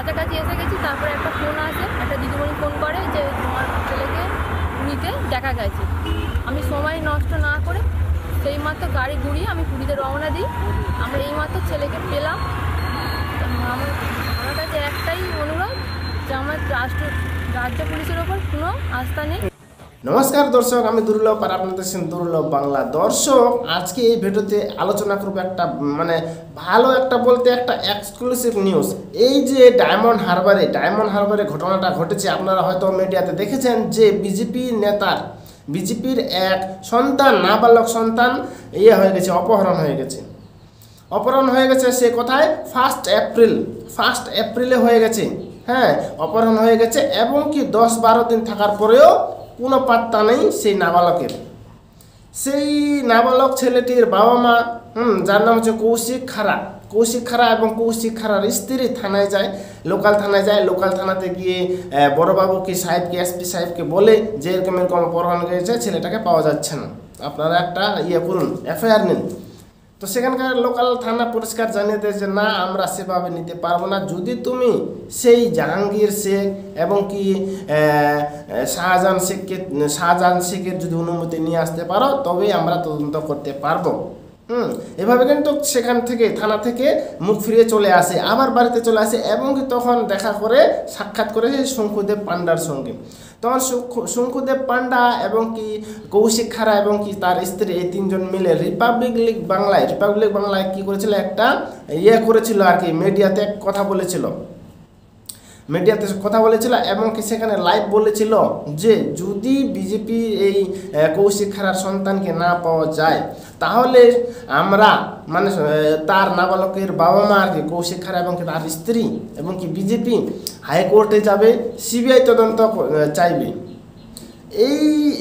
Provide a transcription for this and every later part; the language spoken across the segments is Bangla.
কাছাকাছি এসে গেছি। তারপরে একটা ফোন আসে, একটা দিদিমণি ফোন করে যে তোমার ছেলেকে পুরীতে দেখা গেছে। আমি সময় নষ্ট না করে সেই মাত্র গাড়ি ঘুরিয়ে আমি পুরীতে রওনা দিই। আমরা এইমাত্র ছেলেকে পেলাম। আমার কাছে একটাই অনুরোধ যে আমার রাজ্য পুলিশের ওপর কোনো আস্থা নেই। নমস্কার দর্শক, আমি দুর্লভ আর আপনাদের দেখছেন দুর্লভ বাংলা। দর্শক, আজকে এই ভিডিওতে আলোচনা করবো একটা ভালো বলতে একটা এক্সক্লুসিভ নিউজ। এই যে ডায়মন্ড হারবারে ঘটনাটা ঘটেছে, আপনারা হয়তো মিডিয়াতে দেখেছেন যে বিজেপির এক সন্তান, নাবালক সন্তান হয়ে গেছে, অপহরণ হয়ে গেছে। সে কোথায়? 1 এপ্রিলে হয়ে গেছে। হ্যাঁ, অপহরণ হয়ে গেছে এবং কি 10-12 দিন থাকার পরেও কোনো পাত্তা নেই সেই নাবালকের। সেই নাবালক ছেলেটির বাবা মা যার নাম হচ্ছে কৌশিক খাড়া এবং কৌশিক খাড়ার স্ত্রী থানায় যায়, লোকাল থানাতে গিয়ে বড়বাবুকে এসপি সাহেবকে বলে যে এরকম অপহরণ হয়েছে, ছেলেটাকে পাওয়া যাচ্ছে না, আপনারা একটা করুন, এফআইআর নিন। তো সেখানকার লোকাল থানা পরিষ্কার জানিয়ে দেয় যে না, আমরা সেভাবে নিতে পারবো না। যদি তুমি সেই জাহাঙ্গীর শেখ এবং কি শাহজাহান শেখের যদি অনুমতি নিয়ে আসতে পারো তবেই আমরা তদন্ত করতে পারবো। এভাবে কিন্তু সেখান থেকে থানা থেকে মুখ ফিরিয়ে চলে আসে, আবার বাড়িতে চলে আসে এবং কি তখন সাক্ষাৎ করে শঙ্কুদেব পান্ডার সঙ্গে। তখন শঙ্কুদেব পান্ডা এবং কি কৌশিক খাড়া এবং কি তার স্ত্রী, এই তিনজন মিলে রিপাবলিক বাংলায় কি করেছিল, একটা করেছিল আর কি, মিডিয়াতে কথা বলেছিল এবং কি সেখানে লাইভ বলেছিল যে যদি বিজেপি এই কৌশিক খাড়ার সন্তানকে না পাওয়া যায় তাহলে আমরা তার নাবালকের বাবা মা আর কি কৌশিক খাড়া এবং তার স্ত্রী এবং কি বিজেপি হাইকোর্টে যাবে, সিবিআই তদন্ত চাইবে।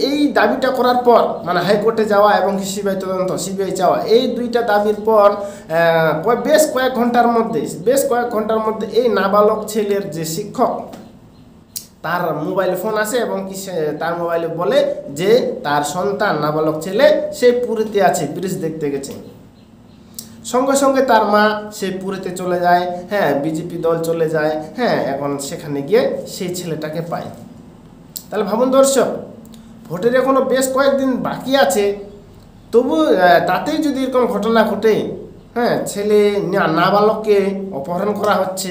এই দাবিটা করার পর হাইকোর্টে যাওয়া এবং সিবিআই চাওয়া, এই দুইটা দাবির পর বেশ কয়েক ঘন্টার মধ্যে এই নাবালক ছেলের যে শিক্ষক, তার মোবাইল ফোন আসে এবং কি তার মোবাইলে বলে যে তার সন্তান নাবালক ছেলে সে পুরীতে আছে, ব্রিজ দেখতে গেছে। সঙ্গে সঙ্গে তার মা সে পুরীতে চলে যায়, হ্যাঁ, বিজেপি দল চলে যায়, হ্যাঁ, এখন সেখানে গিয়ে সেই ছেলেটাকে পায়। তাহলে ভাবুন দর্শক, ভোটের এখনো বেশ কয়েকদিন বাকি আছে, তবু তাতেই যদি এরকম ঘটনা ঘটে, হ্যাঁ, ছেলে নাবালককে অপহরণ করা হচ্ছে।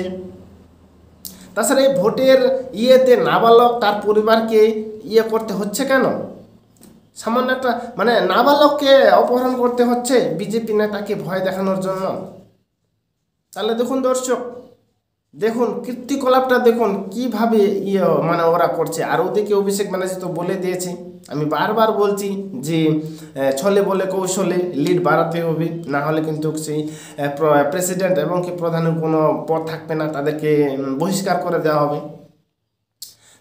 তাছাড়া এই ভোটের নাবালক তার পরিবারকে করতে হচ্ছে কেন? সামান্য একটা নাবালককে অপহরণ করতে হচ্ছে বিজেপি নেতাকে ভয় দেখানোর জন্য। তাহলে দেখুন দর্শক, দেখুন কীর্তিকলাপটা, দেখুন কিভাবে ওরা করছে। আর ওদিকে অভিষেক ব্যানার্জি তো বলে দিয়েছে, আমি বারবার বলছি যে ছলে বলে কৌশলে লিড বাড়াতে হবে, না হলে কিন্তু সেই প্রেসিডেন্ট এবং কি প্রধানের কোনো পদ থাকবে না, তাদেরকে বহিষ্কার করে দেওয়া হবে।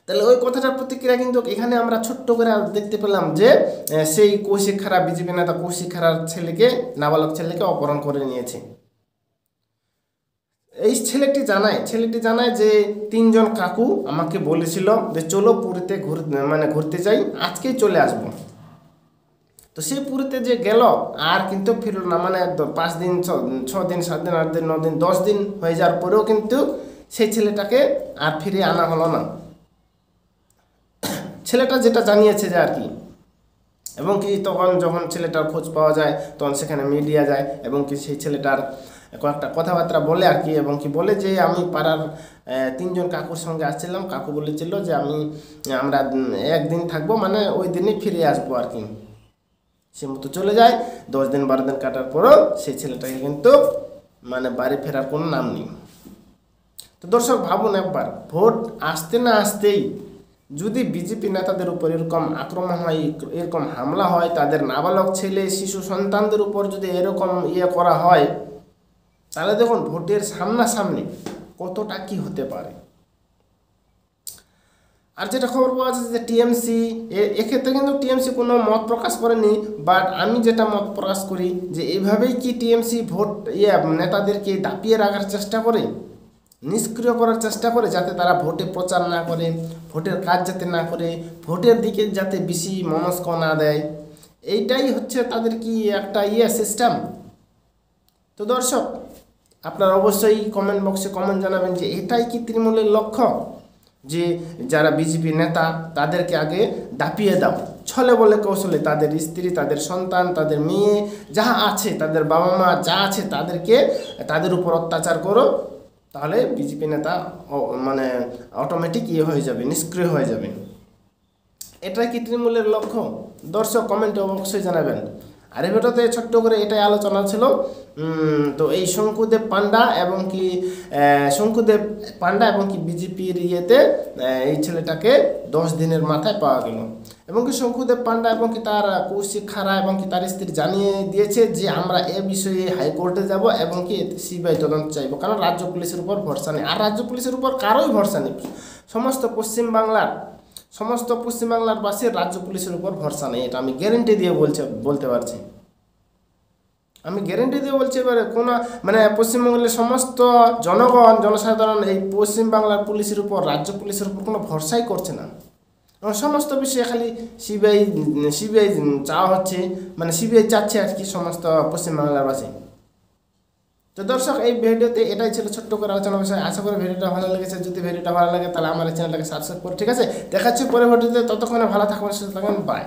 তাহলে ওই কথাটার প্রতিক্রিয়া কিন্তু এখানে আমরা ছোট্ট করে দেখতে পেলাম যে সেই কৌশিক খাড়া, বিজেপি নেতা কৌশিক খাড়ার নাবালক ছেলেকে অপহরণ করে নিয়েছে। এই ছেলেটি জানায় যে 3 জন কাকু আমাকে বলেছিল যে চলো পুরীতে ঘুরতে যাই, আজকেই চলে আসবো। তো সেই পুরীতে যে গেল আর কিন্তু ফিরল না, 5 দিন 6 দিন 7 দিন 8 দিন 9 দিন 10 দিন হয়ে যাওয়ার পরেও কিন্তু সেই ছেলেটাকে আর ফিরিয়ে আনা হলো না। ছেলেটা যেটা জানিয়েছে যে আর কি, এবং কি তখন যখন ছেলেটার খোঁজ পাওয়া যায় তখন সেখানে মিডিয়া যায় এবং কি সেই ছেলেটার কয়েকটা কথাবার্তা বলে আর কি, এবং কি বলে যে আমি পাড়ার 3 জন কাকুর সঙ্গে আসছিলাম, কাকু বলেছিল যে আমরা 1 দিন থাকবো, ওই দিনই ফিরে আসবো আর কি। সে মতো চলে যায়। 10 দিন 12 দিন কাটার পরও সেই ছেলেটাকে কিন্তু বাড়ি ফেরার কোনো নাম নেই। তো দর্শক ভাবুন একবার, ভোট আসতে না আসতেই যদি বিজেপি নেতাদের উপর এরকম আক্রমণ হয়, এরকম হামলা হয়, তাদের নাবালক ছেলে শিশু সন্তানদের উপর যদি এরকম করা হয়, তাহলে দেখুন ভোটের সামনাসামনি কতটা কি হতে পারে। আর যেটা খবর পাওয়া যাচ্ছে যে টিএমসি, এক্ষেত্রে কিন্তু টিএমসি কোনো মত প্রকাশ করেনি, বাট আমি যেটা মত প্রকাশ করি যে এইভাবেই কি টিএমসি ভোট নেতাদেরকে দাপিয়ে রাখার চেষ্টা করে, নিষ্ক্রিয় করার চেষ্টা করে, যাতে তারা ভোটে প্রচার না করে, ভোটের কাজ যাতে না করে, ভোটের দিকে যাতে বেশি মনস্ক না দেয়। এইটাই হচ্ছে তাদের কি একটা সিস্টেম। তো দর্শক, আপনারা অবশ্যই কমেন্ট বক্সে কমেন্ট জানাবেন যে এটাই কি তৃণমূলের লক্ষ্য, যে যারা বিজেপি নেতা তাদেরকে আগে দাপিয়ে দাও, ছলে বলে কৌশলে তাদের স্ত্রী, তাদের সন্তান, তাদের মেয়ে যা আছে, তাদের বাবা মা যা আছে তাদের উপর অত্যাচার করো, তাহলে বিজেপি নেতা মানে অটোমেটিক হয়ে যাবে, নিষ্ক্রিয় হয়ে যাবে। এটাই কি তৃণমূলের লক্ষ্য? দর্শক কমেন্টে অবশ্যই জানাবেন। আর এই ভিডিওতে ছোট্ট করে এটাই আলোচনা ছিল। তো এই শঙ্কুদেব পান্ডা এবং কি বিজেপির এই ছেলেটাকে 10 দিনের মাথায় পাওয়া গেল, এবং কি শঙ্কুদেব পান্ডা এবং কি তার কৌশিক খাড়া এবং কি তার স্ত্রী জানিয়ে দিয়েছে যে আমরা এ বিষয়ে হাইকোর্টে যাব এবং কি সিবিআই তদন্ত চাইব, কারণ রাজ্য পুলিশের উপর ভরসা নেই। আর রাজ্য পুলিশের উপর কারোই ভরসা নেই, সমস্ত পশ্চিমবাংলার বাসীর রাজ্য পুলিশের উপর ভরসা নেই, এটা আমি গ্যারেন্টি দিয়ে বলতে পারছি। এবারে কোনো মানে পশ্চিমবঙ্গের সমস্ত জনসাধারণ এই পশ্চিমবাংলার পুলিশের উপর, রাজ্য পুলিশের উপর কোনো ভরসাই করছে না। সমস্ত বিষয়ে খালি সিবিআই চাওয়া হচ্ছে, মানে সিবিআই চাচ্ছে আর কি সমস্ত পশ্চিমবাংলার বাসী। তো দর্শক, এই ভিডিওতে এটাই ছিল ছোট্ট করে আলোচনা বিষয়। আশা করি ভিডিওটা ভালো লেগেছে। যদি ভিডিওটা ভালো লাগে তাহলে আমার এই চ্যানেলটাকে সাবস্ক্রাইব করে, ঠিক আছে? দেখাচ্ছি পরে ভিডিওতে। ততক্ষণে ভালো থাকবেন, সুস্থ থাকবেন, বাই।